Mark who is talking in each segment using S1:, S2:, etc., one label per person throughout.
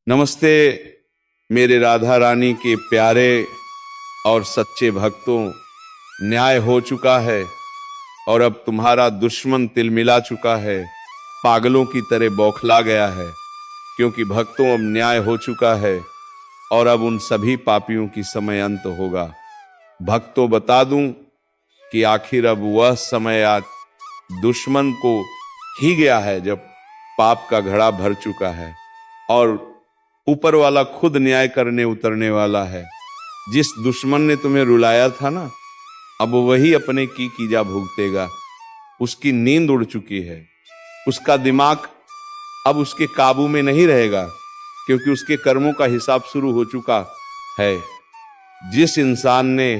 S1: नमस्ते मेरे राधा रानी के प्यारे और सच्चे भक्तों। न्याय हो चुका है और अब तुम्हारा दुश्मन तिलमिला चुका है, पागलों की तरह बौखला गया है, क्योंकि भक्तों अब न्याय हो चुका है और अब उन सभी पापियों की समय अंत होगा। भक्तों बता दूं कि आखिर अब वह समय आज दुश्मन को ही गया है जब पाप का घड़ा भर चुका है और ऊपर वाला खुद न्याय करने उतरने वाला है। जिस दुश्मन ने तुम्हें रुलाया था ना, अब वही अपने की कीजा भुगतेगा। उसकी नींद उड़ चुकी है, उसका दिमाग अब उसके काबू में नहीं रहेगा, क्योंकि उसके कर्मों का हिसाब शुरू हो चुका है। जिस इंसान ने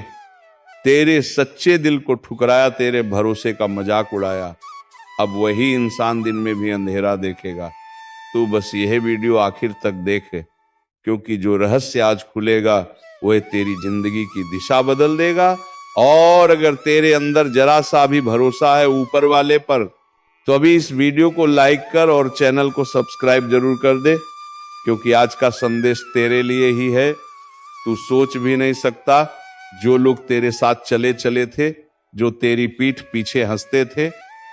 S1: तेरे सच्चे दिल को ठुकराया, तेरे भरोसे का मजाक उड़ाया, अब वही इंसान दिन में भी अंधेरा देखेगा। तू बस यह वीडियो आखिर तक देख, क्योंकि जो रहस्य आज खुलेगा वह तेरी जिंदगी की दिशा बदल देगा। और अगर तेरे अंदर जरा सा भी भरोसा है ऊपर वाले पर, तो अभी इस वीडियो को लाइक कर और चैनल को सब्सक्राइब जरूर कर दे, क्योंकि आज का संदेश तेरे लिए ही है। तू सोच भी नहीं सकता, जो लोग तेरे साथ चले चले थे, जो तेरी पीठ पीछे हंसते थे,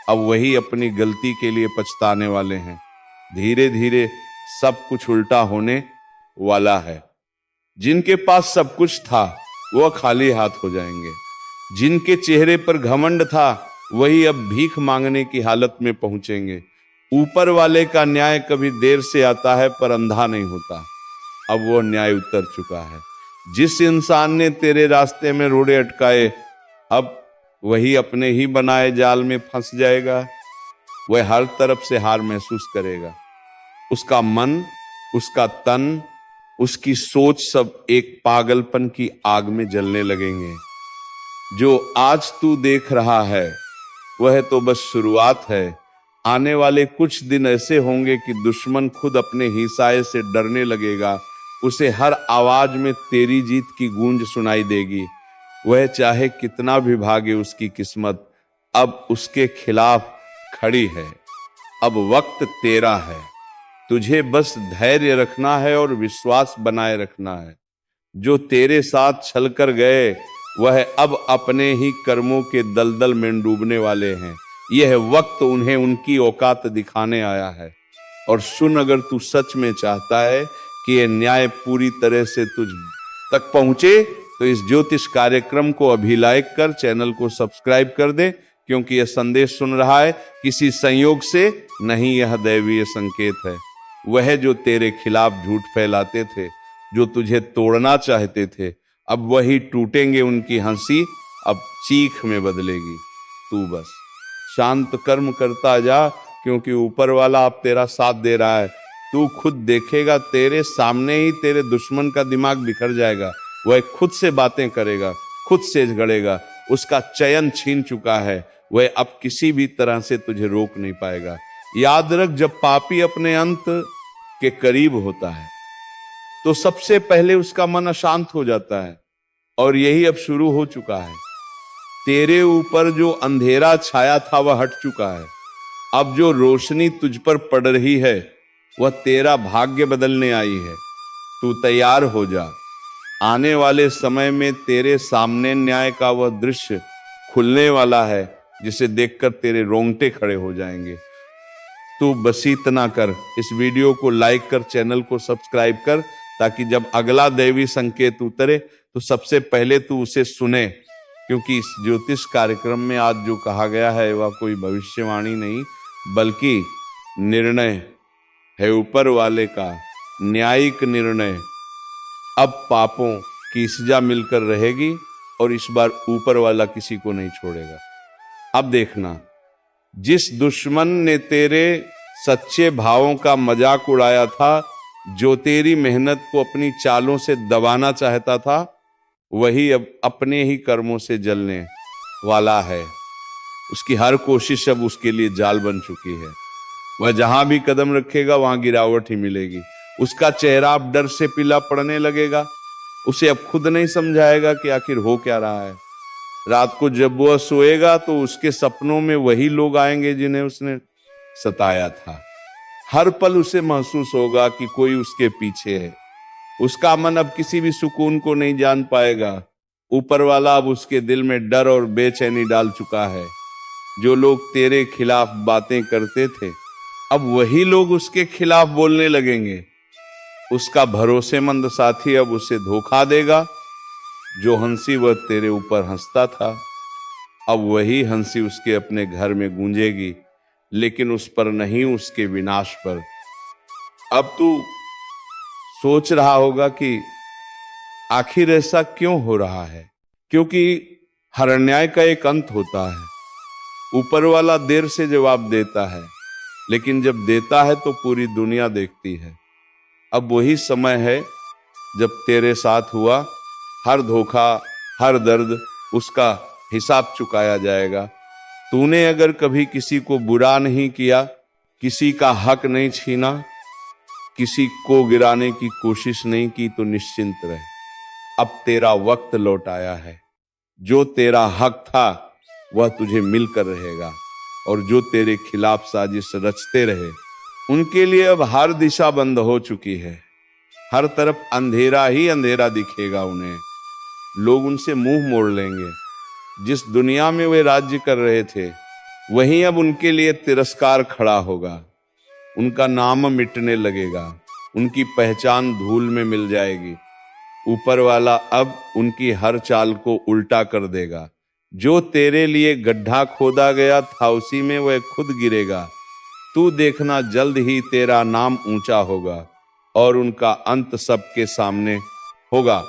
S1: अब वही अपनी गलती के लिए पछताने वाले हैं। धीरे धीरे सब कुछ उल्टा होने वाला है। जिनके पास सब कुछ था वह खाली हाथ हो जाएंगे। जिनके चेहरे पर घमंड था वही अब भीख मांगने की हालत में पहुंचेंगे। ऊपर वाले का न्याय कभी देर से आता है पर अंधा नहीं होता। अब वो न्याय उतर चुका है। जिस इंसान ने तेरे रास्ते में रोड़े अटकाए, अब वही अपने ही बनाए जाल में फंस जाएगा। वह हर तरफ से हार महसूस करेगा। उसका मन, उसका तन, उसकी सोच सब एक पागलपन की आग में जलने लगेंगे। जो आज तू देख रहा है वह तो बस शुरुआत है। आने वाले कुछ दिन ऐसे होंगे कि दुश्मन खुद अपने ही साये से डरने लगेगा। उसे हर आवाज में तेरी जीत की गूंज सुनाई देगी। वह चाहे कितना भी भागे, उसकी किस्मत अब उसके खिलाफ खड़ी है। अब वक्त तेरा है, तुझे बस धैर्य रखना है और विश्वास बनाए रखना है। जो तेरे साथ छलकर गए वह अब अपने ही कर्मों के दलदल में डूबने वाले हैं। यह वक्त उन्हें उनकी औकात दिखाने आया है। और सुन, अगर तू सच में चाहता है कि यह न्याय पूरी तरह से तुझ तक पहुंचे, तो इस ज्योतिष कार्यक्रम को अभी लाइक कर, चैनल को सब्सक्राइब कर दे, क्योंकि यह संदेश सुन रहा है किसी संयोग से नहीं, यह दैवीय संकेत है। वह जो तेरे खिलाफ झूठ फैलाते थे, जो तुझे तोड़ना चाहते थे, अब वही टूटेंगे। उनकी हंसी अब चीख में बदलेगी। तू बस शांत कर्म करता जा, क्योंकि ऊपर वाला अब तेरा साथ दे रहा है। तू खुद देखेगा, तेरे सामने ही तेरे दुश्मन का दिमाग बिखर जाएगा। वह खुद से बातें करेगा, खुद से झगड़ेगा। उसका चयन छीन चुका है, वह अब किसी भी तरह से तुझे रोक नहीं पाएगा। याद रख, जब पापी अपने अंत के करीब होता है तो सबसे पहले उसका मन अशांत हो जाता है, और यही अब शुरू हो चुका है। तेरे ऊपर जो अंधेरा छाया था वह हट चुका है। अब जो रोशनी तुझ पर पड़ रही है वह तेरा भाग्य बदलने आई है। तू तैयार हो जा। आने वाले समय में तेरे सामने न्याय का वह दृश्य खुलने वाला है, जिसे देखकर तेरे रोंगटे खड़े हो जाएंगे। तू बस इतना कर, इस वीडियो को लाइक कर, चैनल को सब्सक्राइब कर, ताकि जब अगला दैवी संकेत उतरे तो सबसे पहले तू उसे सुने। क्योंकि इस ज्योतिष कार्यक्रम में आज जो कहा गया है वह कोई भविष्यवाणी नहीं, बल्कि निर्णय है ऊपर वाले का, न्यायिक निर्णय। अब पापों की सजा मिलकर रहेगी और इस बार ऊपर वाला किसी को नहीं छोड़ेगा। अब देखना, जिस दुश्मन ने तेरे सच्चे भावों का मजाक उड़ाया था, जो तेरी मेहनत को अपनी चालों से दबाना चाहता था, वही अब अपने ही कर्मों से जलने वाला है। उसकी हर कोशिश अब उसके लिए जाल बन चुकी है। वह जहां भी कदम रखेगा वहां गिरावट ही मिलेगी। उसका चेहरा अब डर से पीला पड़ने लगेगा। उसे अब खुद नहीं समझाएगा कि आखिर हो क्या रहा है। रात को जब वह सोएगा तो उसके सपनों में वही लोग आएंगे जिन्हें उसने सताया था। हर पल उसे महसूस होगा कि कोई उसके पीछे है। उसका मन अब किसी भी सुकून को नहीं जान पाएगा। ऊपर वाला अब उसके दिल में डर और बेचैनी डाल चुका है। जो लोग तेरे खिलाफ बातें करते थे, अब वही लोग उसके खिलाफ बोलने लगेंगे। उसका भरोसेमंद साथी अब उसे धोखा देगा। जो हंसी वह तेरे ऊपर हंसता था, अब वही हंसी उसके अपने घर में गूंजेगी, लेकिन उस पर नहीं, उसके विनाश पर। अब तू सोच रहा होगा कि आखिर ऐसा क्यों हो रहा है, क्योंकि हर अन्याय का एक अंत होता है। ऊपर वाला देर से जवाब देता है, लेकिन जब देता है तो पूरी दुनिया देखती है। अब वही समय है जब तेरे साथ हुआ हर धोखा, हर दर्द, उसका हिसाब चुकाया जाएगा। तूने अगर कभी किसी को बुरा नहीं किया, किसी का हक नहीं छीना, किसी को गिराने की कोशिश नहीं की, तो निश्चिंत रहे, अब तेरा वक्त लौट आया है। जो तेरा हक था वह तुझे मिलकर रहेगा, और जो तेरे खिलाफ साजिश रचते रहे, उनके लिए अब हर दिशा बंद हो चुकी है। हर तरफ अंधेरा ही अंधेरा दिखेगा उन्हें। लोग उनसे मुंह मोड़ लेंगे। जिस दुनिया में वे राज्य कर रहे थे, वहीं अब उनके लिए तिरस्कार खड़ा होगा। उनका नाम मिटने लगेगा, उनकी पहचान धूल में मिल जाएगी। ऊपर वाला अब उनकी हर चाल को उल्टा कर देगा। जो तेरे लिए गड्ढा खोदा गया था, उसी में वह खुद गिरेगा। तू देखना, जल्द ही तेरा नाम ऊंचा होगा और उनका अंत सबके सामने होगा।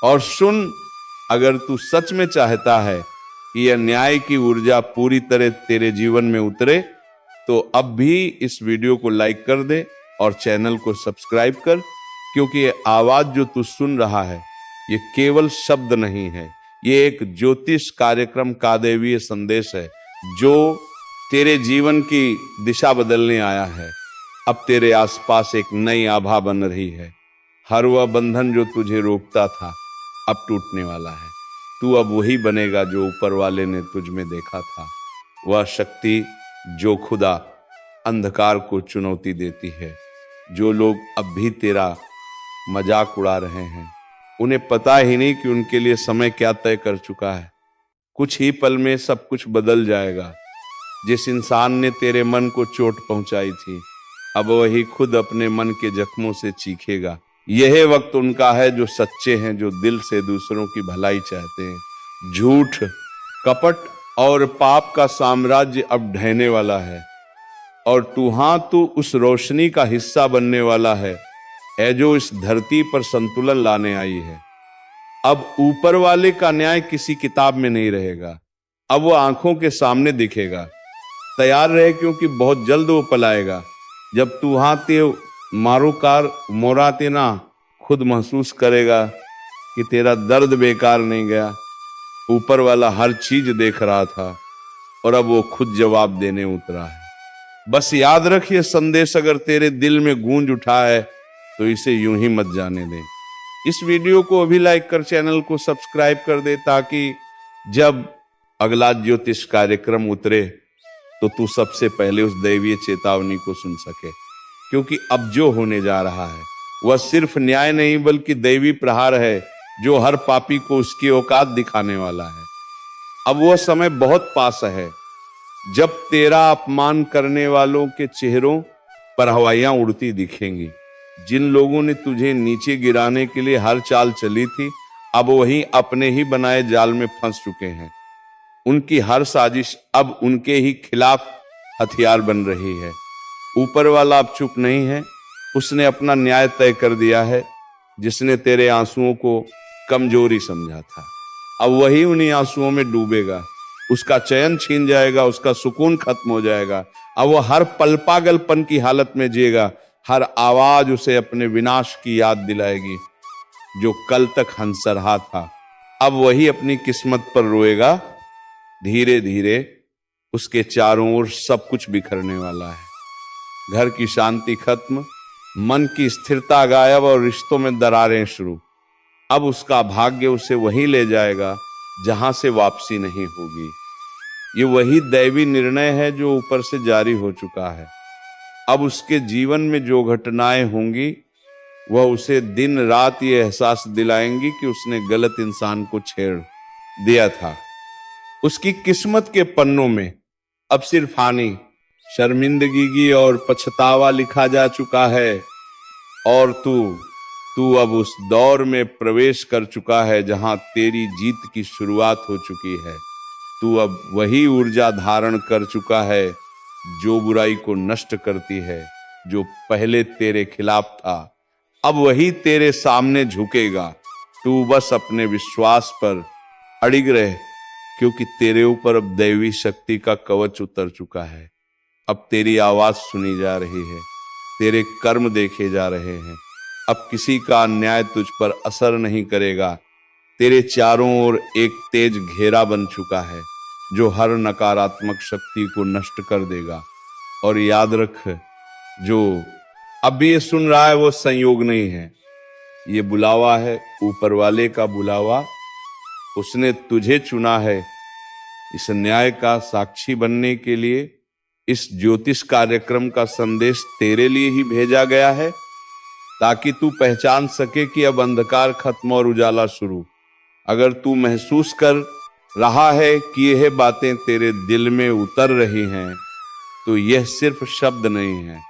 S1: और सुन, अगर तू सच में चाहता है कि यह न्याय की ऊर्जा पूरी तरह तेरे जीवन में उतरे, तो अब भी इस वीडियो को लाइक कर दे और चैनल को सब्सक्राइब कर, क्योंकि ये आवाज जो तू सुन रहा है, ये केवल शब्द नहीं है, ये एक ज्योतिष कार्यक्रम का दैवीय संदेश है, जो तेरे जीवन की दिशा बदलने आया है। अब तेरे आसपास एक नई आभा बन रही है। हर वह बंधन जो तुझे रोकता था, अब टूटने वाला है। तू अब वही बनेगा जो ऊपर वाले ने तुझ में देखा था। वह शक्ति जो खुदा अंधकार को चुनौती देती है। जो लोग अब भी तेरा मजाक उड़ा रहे हैं, उन्हें पता ही नहीं कि उनके लिए समय क्या तय कर चुका है। कुछ ही पल में सब कुछ बदल जाएगा। जिस इंसान ने तेरे मन को चोट पहुंचाई थी, अब वही खुद अपने मन के जख्मों से चीखेगा। यह वक्त उनका है जो सच्चे हैं, जो दिल से दूसरों की भलाई चाहते हैं। झूठ, कपट और पाप का साम्राज्य अब ढहने वाला है, और तू उस रोशनी का हिस्सा बनने वाला है जो इस धरती पर संतुलन लाने आई है। अब ऊपर वाले का न्याय किसी किताब में नहीं रहेगा, अब वो आंखों के सामने दिखेगा। तैयार रहे, क्योंकि बहुत जल्द वो पलाएगा। जब तू ते मारूकार मोराते ना, खुद महसूस करेगा कि तेरा दर्द बेकार नहीं गया। ऊपर वाला हर चीज देख रहा था, और अब वो खुद जवाब देने उतरा है। बस याद रख, ये संदेश अगर तेरे दिल में गूंज उठा है, तो इसे यूं ही मत जाने दे। इस वीडियो को अभी लाइक कर, चैनल को सब्सक्राइब कर दे, ताकि जब अगला ज्योतिष कार्यक्रम उतरे तो तू सबसे पहले उस दैवीय चेतावनी को सुन सके। क्योंकि अब जो होने जा रहा है वह सिर्फ न्याय नहीं, बल्कि दैवी प्रहार है, जो हर पापी को उसकी औकात दिखाने वाला है। अब वह समय बहुत पास है जब तेरा अपमान करने वालों के चेहरों पर हवाइयां उड़ती दिखेंगी। जिन लोगों ने तुझे नीचे गिराने के लिए हर चाल चली थी, अब वही अपने ही बनाए जाल में फंस चुके हैं। उनकी हर साजिश अब उनके ही खिलाफ हथियार बन रही है। ऊपर वाला अब चुप नहीं है, उसने अपना न्याय तय कर दिया है। जिसने तेरे आंसुओं को कमजोरी समझा था, अब वही उन्हीं आंसुओं में डूबेगा। उसका चैन छीन जाएगा, उसका सुकून खत्म हो जाएगा। अब वह हर पल पागलपन की हालत में जिएगा। हर आवाज उसे अपने विनाश की याद दिलाएगी। जो कल तक हंस रहा था, अब वही अपनी किस्मत पर रोएगा। धीरे धीरे उसके चारों ओर सब कुछ बिखरने वाला है। घर की शांति खत्म, मन की स्थिरता गायब, और रिश्तों में दरारें शुरू। अब उसका भाग्य उसे वहीं ले जाएगा जहां से वापसी नहीं होगी। ये वही दैवी निर्णय है जो ऊपर से जारी हो चुका है। अब उसके जीवन में जो घटनाएं होंगी वह उसे दिन रात ये एहसास दिलाएंगी कि उसने गलत इंसान को छेड़ दिया था। उसकी किस्मत के पन्नों में अब सिर्फ हानि, शर्मिंदगी और पछतावा लिखा जा चुका है। और तू अब उस दौर में प्रवेश कर चुका है जहां तेरी जीत की शुरुआत हो चुकी है। तू अब वही ऊर्जा धारण कर चुका है जो बुराई को नष्ट करती है। जो पहले तेरे खिलाफ था अब वही तेरे सामने झुकेगा। तू बस अपने विश्वास पर अड़िग रहे, क्योंकि तेरे ऊपर अब दैवी शक्ति का कवच उतर चुका है। अब तेरी आवाज सुनी जा रही है, तेरे कर्म देखे जा रहे हैं। अब किसी का अन्याय तुझ पर असर नहीं करेगा। तेरे चारों ओर एक तेज घेरा बन चुका है जो हर नकारात्मक शक्ति को नष्ट कर देगा। और याद रख, जो अब ये सुन रहा है वो संयोग नहीं है, ये बुलावा है, ऊपर वाले का बुलावा। उसने तुझे चुना है इस न्याय का साक्षी बनने के लिए। इस ज्योतिष कार्यक्रम का संदेश तेरे लिए ही भेजा गया है, ताकि तू पहचान सके कि अब अंधकार खत्म और उजाला शुरू। अगर तू महसूस कर रहा है कि यह बातें तेरे दिल में उतर रही हैं, तो यह सिर्फ शब्द नहीं है,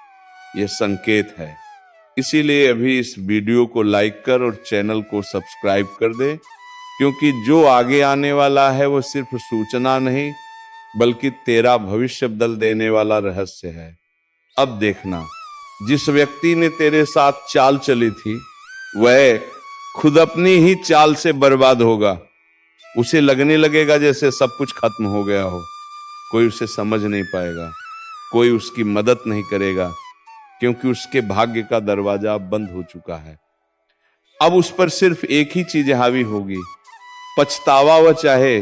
S1: यह संकेत है। इसीलिए अभी इस वीडियो को लाइक कर और चैनल को सब्सक्राइब कर दे, क्योंकि जो आगे आने वाला है वो सिर्फ सूचना नहीं बल्कि तेरा भविष्य बदल देने वाला रहस्य है। अब देखना, जिस व्यक्ति ने तेरे साथ चाल चली थी वह खुद अपनी ही चाल से बर्बाद होगा। उसे लगने लगेगा जैसे सब कुछ खत्म हो गया हो। कोई उसे समझ नहीं पाएगा, कोई उसकी मदद नहीं करेगा, क्योंकि उसके भाग्य का दरवाजा बंद हो चुका है। अब उस पर सिर्फ एक ही चीज हावी होगी, पछतावा। वह चाहे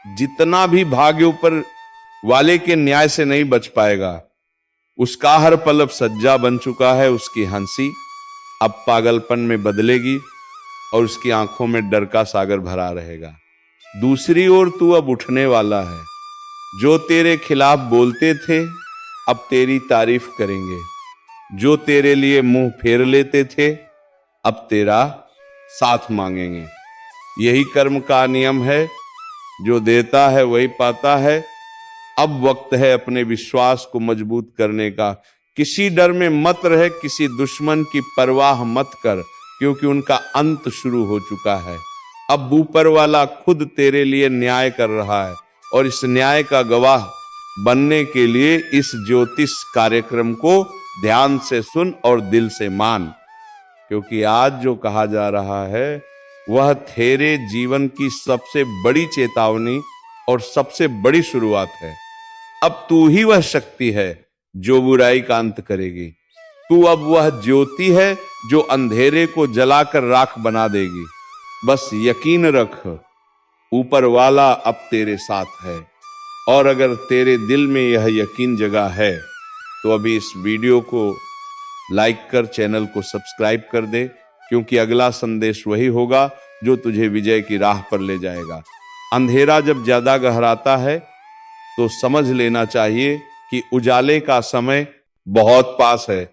S1: जितना भी भाग्य ऊपर वाले के न्याय से नहीं बच पाएगा। उसका हर पल अब सज्जा बन चुका है। उसकी हंसी अब पागलपन में बदलेगी और उसकी आंखों में डर का सागर भरा रहेगा। दूसरी ओर तू अब उठने वाला है। जो तेरे खिलाफ बोलते थे अब तेरी तारीफ करेंगे। जो तेरे लिए मुंह फेर लेते थे अब तेरा साथ मांगेंगे। यही कर्म का नियम है, जो देता है वही पाता है। अब वक्त है अपने विश्वास को मजबूत करने का। किसी डर में मत रहे, किसी दुश्मन की परवाह मत कर, क्योंकि उनका अंत शुरू हो चुका है। अब ऊपर वाला खुद तेरे लिए न्याय कर रहा है, और इस न्याय का गवाह बनने के लिए इस ज्योतिष कार्यक्रम को ध्यान से सुन और दिल से मान, क्योंकि आज जो कहा जा रहा है वह तेरे जीवन की सबसे बड़ी चेतावनी और सबसे बड़ी शुरुआत है। अब तू ही वह शक्ति है जो बुराई का अंत करेगी। तू अब वह ज्योति है जो अंधेरे को जलाकर राख बना देगी। बस यकीन रख, ऊपर वाला अब तेरे साथ है। और अगर तेरे दिल में यह यकीन जगा है तो अभी इस वीडियो को लाइक कर, चैनल को सब्सक्राइब कर दे, क्योंकि अगला संदेश वही होगा जो तुझे विजय की राह पर ले जाएगा। अंधेरा जब ज्यादा गहराता है तो समझ लेना चाहिए कि उजाले का समय बहुत पास है।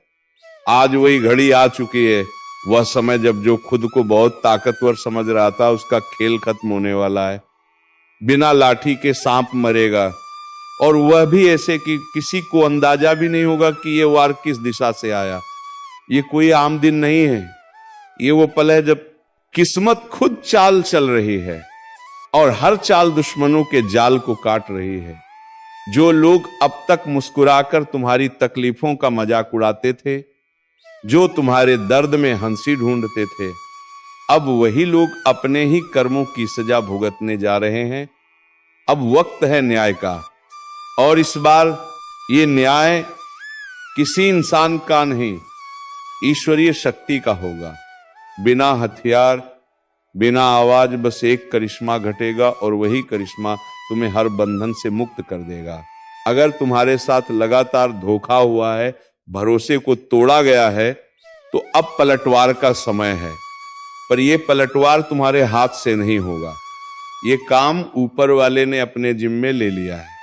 S1: आज वही घड़ी आ चुकी है, वह समय जब जो खुद को बहुत ताकतवर समझ रहा था उसका खेल खत्म होने वाला है। बिना लाठी के सांप मरेगा, और वह भी ऐसे कि किसी को अंदाजा भी नहीं होगा कि यह वार किस दिशा से आया। ये कोई आम दिन नहीं है, ये वो पल है जब किस्मत खुद चाल चल रही है और हर चाल दुश्मनों के जाल को काट रही है। जो लोग अब तक मुस्कुराकर तुम्हारी तकलीफों का मजाक उड़ाते थे, जो तुम्हारे दर्द में हंसी ढूंढते थे, अब वही लोग अपने ही कर्मों की सजा भुगतने जा रहे हैं। अब वक्त है न्याय का, और इस बार ये न्याय किसी इंसान का नहीं, ईश्वरीय शक्ति का होगा। बिना हथियार, बिना आवाज, बस एक करिश्मा घटेगा, और वही करिश्मा तुम्हें हर बंधन से मुक्त कर देगा। अगर तुम्हारे साथ लगातार धोखा हुआ है, भरोसे को तोड़ा गया है, तो अब पलटवार का समय है। पर यह पलटवार तुम्हारे हाथ से नहीं होगा, ये काम ऊपर वाले ने अपने जिम्मे ले लिया है।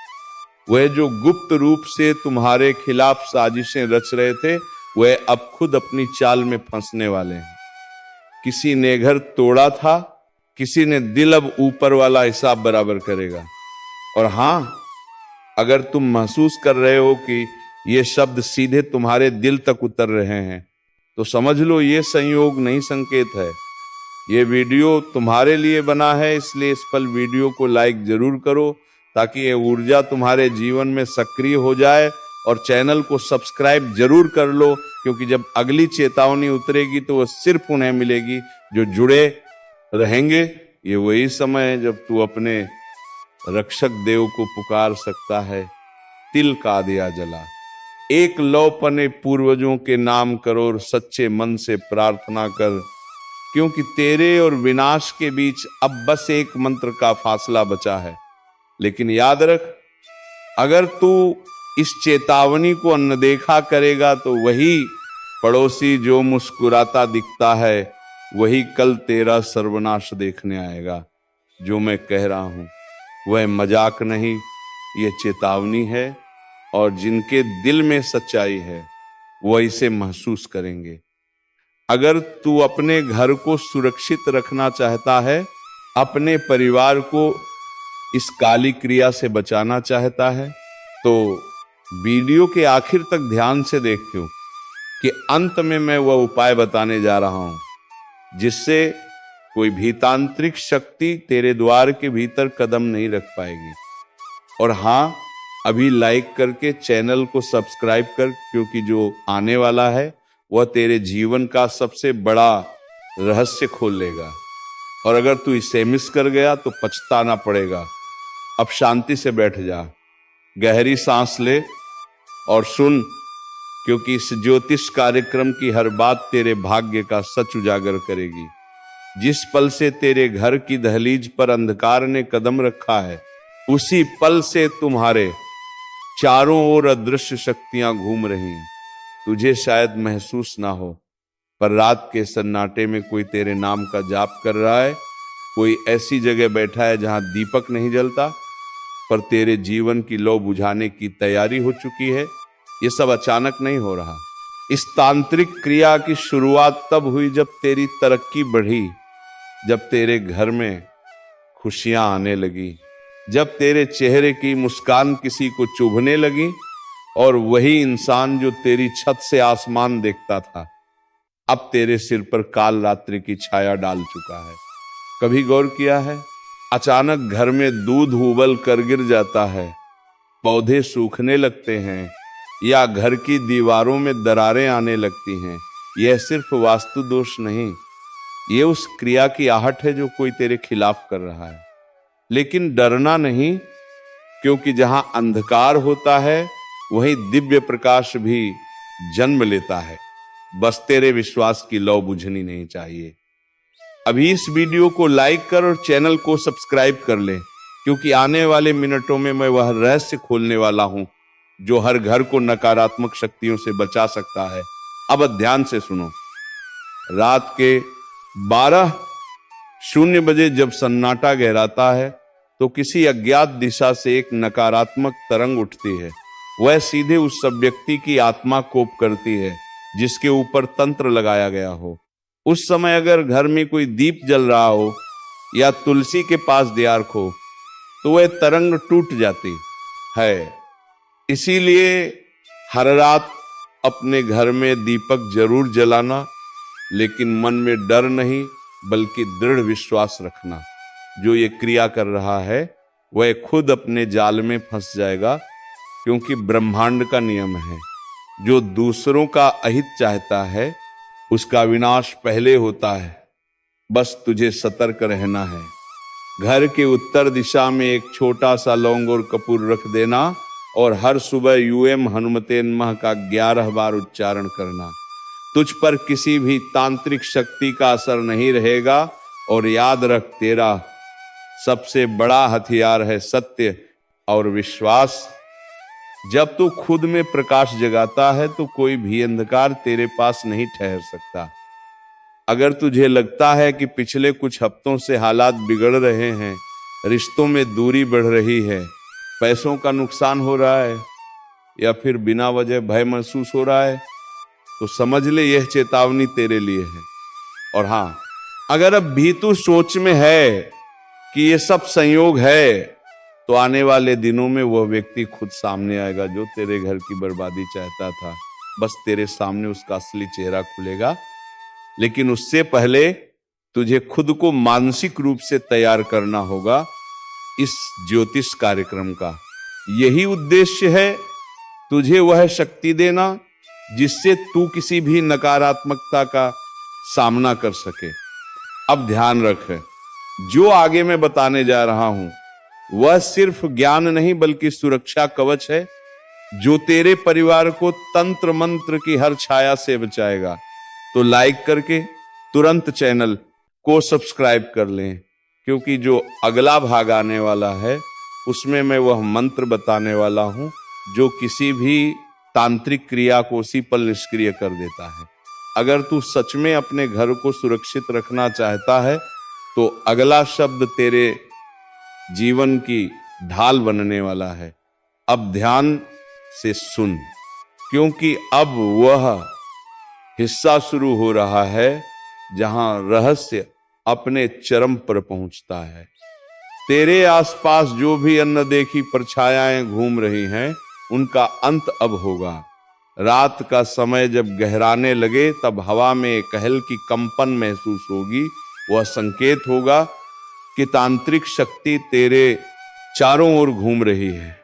S1: वह जो गुप्त रूप से तुम्हारे खिलाफ साजिशें रच रहे थे, वह अब खुद अपनी चाल में फंसने वाले हैं। किसी ने घर तोड़ा था, किसी ने दिल अब ऊपर वाला हिसाब बराबर करेगा। और हां, अगर तुम महसूस कर रहे हो कि ये शब्द सीधे तुम्हारे दिल तक उतर रहे हैं, तो समझ लो ये संयोग नहीं, संकेत है। ये वीडियो तुम्हारे लिए बना है, इसलिए इस पल वीडियो को लाइक जरूर करो ताकि ये ऊर्जा तुम्हारे जीवन में सक्रिय हो जाए। और चैनल को सब्सक्राइब जरूर कर लो, क्योंकि जब अगली चेतावनी उतरेगी तो वह सिर्फ उन्हें मिलेगी जो जुड़े रहेंगे। ये वही समय है जब तू अपने रक्षक देव को पुकार सकता है। तिल का दिया जला, एक लौपने पूर्वजों के नाम करो और सच्चे मन से प्रार्थना कर, क्योंकि तेरे और विनाश के बीच अब बस एक मंत्र का फासला बचा है। लेकिन याद रख, अगर तू इस चेतावनी को अनदेखा करेगा तो वही पड़ोसी जो मुस्कुराता दिखता है, वही कल तेरा सर्वनाश देखने आएगा। जो मैं कह रहा हूं वह मजाक नहीं, ये चेतावनी है। और जिनके दिल में सच्चाई है वह इसे महसूस करेंगे। अगर तू अपने घर को सुरक्षित रखना चाहता है, अपने परिवार को इस काली क्रिया से बचाना चाहता है, तो वीडियो के आखिर तक ध्यान से देखियो कि अंत में मैं वह उपाय बताने जा रहा हूं जिससे कोई भीतांत्रिक शक्ति तेरे द्वार के भीतर कदम नहीं रख पाएगी। और हां, अभी लाइक करके चैनल को सब्सक्राइब कर, क्योंकि जो आने वाला है वह तेरे जीवन का सबसे बड़ा रहस्य खोल लेगा। और अगर तू इसे मिस कर गया तो पछताना पड़ेगा। अब शांति से बैठ जा, गहरी सांस ले और सुन, क्योंकि इस ज्योतिष कार्यक्रम की हर बात तेरे भाग्य का सच उजागर करेगी। जिस पल से तेरे घर की दहलीज पर अंधकार ने कदम रखा है, उसी पल से तुम्हारे चारों ओर अदृश्य शक्तियां घूम रही हैं। तुझे शायद महसूस ना हो, पर रात के सन्नाटे में कोई तेरे नाम का जाप कर रहा है। कोई ऐसी जगह बैठा है जहां दीपक नहीं जलता, पर तेरे जीवन की लौ बुझाने की तैयारी हो चुकी है। ये सब अचानक नहीं हो रहा। इस तांत्रिक क्रिया की शुरुआत तब हुई जब तेरी तरक्की बढ़ी, जब तेरे घर में खुशियां आने लगी, जब तेरे चेहरे की मुस्कान किसी को चुभने लगी। और वही इंसान जो तेरी छत से आसमान देखता था, अब तेरे सिर पर काल रात्रि की छाया डाल चुका है। कभी गौर किया है, अचानक घर में दूध उबल कर गिर जाता है, पौधे सूखने लगते हैं, या घर की दीवारों में दरारें आने लगती हैं। यह सिर्फ वास्तु दोष नहीं, ये उस क्रिया की आहट है जो कोई तेरे खिलाफ कर रहा है। लेकिन डरना नहीं, क्योंकि जहां अंधकार होता है वहीं दिव्य प्रकाश भी जन्म लेता है। बस तेरे विश्वास की लौ बुझनी नहीं चाहिए। अभी इस वीडियो को लाइक कर और चैनल को सब्सक्राइब कर ले, क्योंकि आने वाले मिनटों में मैं वह रहस्य खोलने वाला हूं जो हर घर को नकारात्मक शक्तियों से बचा सकता है। अब ध्यान से सुनो। रात के 12:00 बजे जब सन्नाटा गहराता है, तो किसी अज्ञात दिशा से एक नकारात्मक तरंग उठती है। वह सीधे उस सब व्यक्ति की आत्मा कोप करती है जिसके ऊपर तंत्र लगाया गया हो। उस समय अगर घर में कोई दीप जल रहा हो या तुलसी के पास दियार हो, तो वह तरंग टूट जाती है। इसीलिए हर रात अपने घर में दीपक जरूर जलाना, लेकिन मन में डर नहीं बल्कि दृढ़ विश्वास रखना। जो ये क्रिया कर रहा है वह खुद अपने जाल में फंस जाएगा, क्योंकि ब्रह्मांड का नियम है, जो दूसरों का अहित चाहता है उसका विनाश पहले होता है। बस तुझे सतर्क रहना है। घर के उत्तर दिशा में एक छोटा सा लौंग और कपूर रख देना और हर सुबह यूएम हनुमते नमः का 11 बार उच्चारण करना। तुझ पर किसी भी तांत्रिक शक्ति का असर नहीं रहेगा। और याद रख, तेरा सबसे बड़ा हथियार है सत्य और विश्वास। जब तू खुद में प्रकाश जगाता है तो कोई भी अंधकार तेरे पास नहीं ठहर सकता। अगर तुझे लगता है कि पिछले कुछ हफ्तों से हालात बिगड़ रहे हैं, रिश्तों में दूरी बढ़ रही है, पैसों का नुकसान हो रहा है या फिर बिना वजह भय महसूस हो रहा है, तो समझ ले यह चेतावनी तेरे लिए है। और हाँ, अगर अब भी तू सोच में है कि ये सब संयोग है, तो आने वाले दिनों में वह व्यक्ति खुद सामने आएगा जो तेरे घर की बर्बादी चाहता था। बस तेरे सामने उसका असली चेहरा खुलेगा। लेकिन उससे पहले तुझे खुद को मानसिक रूप से तैयार करना होगा इस ज्योतिष कार्यक्रम का। यही उद्देश्य है, तुझे वह शक्ति देना जिससे तू किसी भी नकारात्मकता का सामना कर सके। अब ध्यान रख, जो आगे मैं बताने जा रहा हूं वह सिर्फ ज्ञान नहीं बल्कि सुरक्षा कवच है, जो तेरे परिवार को तंत्र मंत्र की हर छाया से बचाएगा। तो लाइक करके तुरंत चैनल को सब्सक्राइब कर लें, क्योंकि जो अगला भाग आने वाला है उसमें मैं वह मंत्र बताने वाला हूं जो किसी भी तांत्रिक क्रिया को उसी पल निष्क्रिय कर देता है। अगर तू सच में अपने घर को सुरक्षित रखना चाहता है तो अगला शब्द तेरे जीवन की ढाल बनने वाला है। अब ध्यान से सुन, क्योंकि अब वह हिस्सा शुरू हो रहा है जहां रहस्य अपने चरम पर पहुंचता है। तेरे आसपास जो भी अनदेखी परछायाएं घूम रही हैं, उनका अंत अब होगा। रात का समय जब गहराने लगे तब हवा में एक हल्की कंपन महसूस होगी। वह संकेत होगा कि तांत्रिक शक्ति तेरे चारों ओर घूम रही है।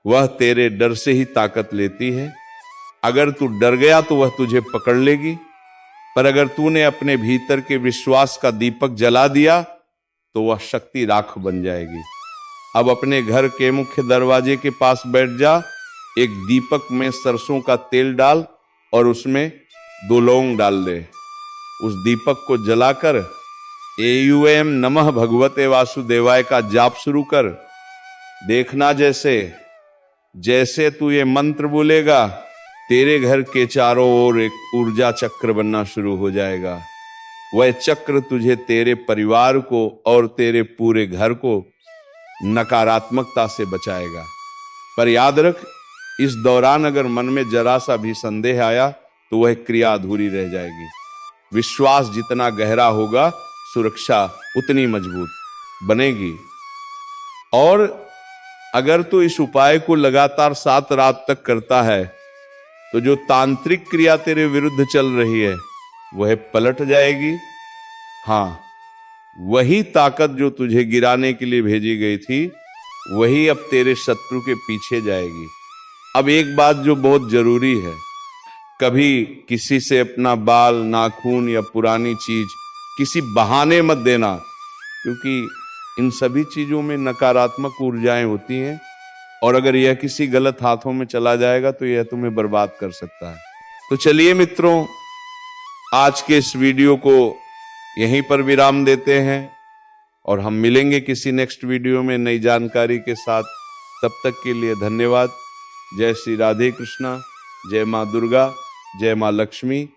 S1: वह तेरे डर से ही ताकत लेती है। अगर तू डर गया तो वह तुझे पकड़ लेगी, पर अगर तूने अपने भीतर के विश्वास का दीपक जला दिया तो वह शक्ति राख बन जाएगी। अब अपने घर के मुख्य दरवाजे के पास बैठ जा, एक दीपक में सरसों का तेल डाल और उसमें 2 लौंग डाल दे। उस दीपक को जलाकर एयूएम नमः भगवते वासुदेवाय का जाप शुरू कर। देखना जैसे जैसे तू ये मंत्र बोलेगा, तेरे घर के चारों ओर एक ऊर्जा चक्र बनना शुरू हो जाएगा। वह चक्र तुझे, तेरे परिवार को और तेरे पूरे घर को नकारात्मकता से बचाएगा। पर याद रख, इस दौरान अगर मन में जरा सा भी संदेह आया तो वह क्रिया अधूरी रह जाएगी। विश्वास जितना गहरा होगा, सुरक्षा उतनी मजबूत बनेगी। और अगर तू इस उपाय को लगातार 7 रात तक करता है तो जो तांत्रिक क्रिया तेरे विरुद्ध चल रही है वह पलट जाएगी। हाँ, वही ताकत जो तुझे गिराने के लिए भेजी गई थी वही अब तेरे शत्रु के पीछे जाएगी। अब एक बात जो बहुत जरूरी है, कभी किसी से अपना बाल, नाखून या पुरानी चीज किसी बहाने मत देना, क्योंकि इन सभी चीजों में नकारात्मक ऊर्जाएं होती हैं और अगर यह किसी गलत हाथों में चला जाएगा तो यह तुम्हें बर्बाद कर सकता है। तो चलिए मित्रों, आज के इस वीडियो को यहीं पर विराम देते हैं और हम मिलेंगे किसी नेक्स्ट वीडियो में नई जानकारी के साथ। तब तक के लिए धन्यवाद। जय श्री राधे कृष्णा, जय मां दुर्गा, जय मां लक्ष्मी।